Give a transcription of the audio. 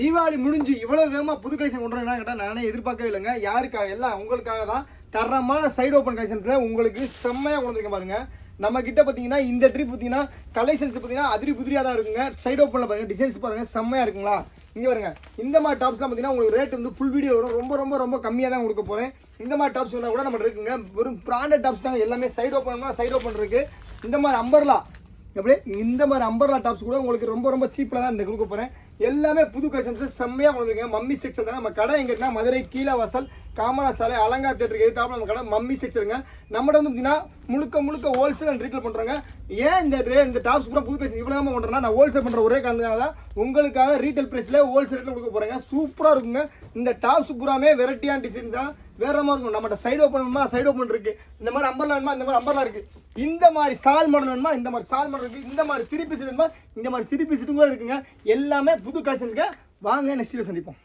தீபாவளி முடிஞ்சு இவ்வளவு வேகமா புது கலெக்ஷன் கொண்டு வரேன்னா கேட்டா நானே எதிர்பார்க்கவே இல்லைங்க. யாருக்காக? எல்லாம் உங்களுக்காக தான். தரமான சைடு ஓப்பன் கலெக்ஷன்ஸ்ல உங்களுக்கு செம்மையா கொண்டு வந்திருக்கேன் பாருங்க. நம்ம கிட்ட பாத்தீங்கன்னா இந்த ட்ரிப் பாத்தீங்கன்னா கலெக்ஷன்ஸ் பாத்தீங்கன்னா அதிரி புதிரியா தான் இருக்குங்க. சைடு ஓப்பன்ல பாருங்க, டிசைன்ஸ் பாருங்க செம்மையா இருக்குங்களா. இங்க பாருங்க, இந்த மாதிரி டாப்ஸ்லாம் பாத்தீங்கன்னா உங்களுக்கு ரேட் வந்து ஃபுல் வீடியோ வரும். ரொம்ப ரொம்ப ரொம்ப கம்மியா தான் கொடுக்க போறேன். இந்த மாதிரி டாப்ஸ் வேணா கூட நம்ம இருக்குங்க. வெறும் பிராண்டட் டாப்ஸ் தான் எல்லாமே. சைடு ஓப்பன்னா சைடு ஓப்பன் இருக்கு. இந்த மாதிரி அம்பர்லா அப்படியே இந்த மாதிரி அம்பர்லா டாப்ஸ் கூட உங்களுக்கு ரொம்ப ரொம்ப சீப்பில் தான் இந்த கொடுக்க போகிறேன். எல்லாமே புது கலெக்ஷன்ஸ் செம்மையாக கொண்டு வந்துருக்கேன். மம்மி செக்ஷன் தான் நம்ம கடை. எங்க இருக்குன்னா மதுரை கீழே வாசல் காமரா சாலை அலங்கார் தேட்டருக்கு எதிர்த்தாப்புல நம்ம கடை மம்மி செக்ஷனுங்க. நம்மகிட்ட வந்து பார்த்தீங்கன்னா முழுக்க ஹோல்சேல் அண்ட் ரீட்டெயில் பண்ணுறாங்க. ஏன் இந்த டாப்ஸ் கூட புது கலெக்ஷன் இவ்வளோ பண்ணுறேன்னா, நான் ஹோல்சேல் பண்ணுற ஒரே காரணம் தான் உங்களுக்காக ரீட்டெயில் ப்ரைஸில் ஹோல்சேல் ரேட்டில் கொடுக்க போகிறேங்க. சூப்பராக இருக்குங்க. இந்த டாப்ஸ் பூராமே வெரைட்டியான டிசைன் தான், வேற மாதிரி இருக்கும். நம்மகிட்ட சைடு ஓப்பன் வேணுமா சைடு ஓப்பன் இருக்கு. இந்த மாதிரி அம்பர்லா வேணுமா இந்த மாதிரி அம்பர்லா இருக்கு. இந்த மாதிரி சால் மாடல் வேணுமா இந்த மாதிரி சால் மாடல் இருக்கு. இந்த மாதிரி 3 பீஸ் வேணுமா இந்த மாதிரி 3 பீஸ் கூட இருக்குங்க. எல்லாமே புது கலெக்ஷன்ஸ்க்கு வாங்க. நெக்ஸ்ட் வீடியோ சந்திப்போம்.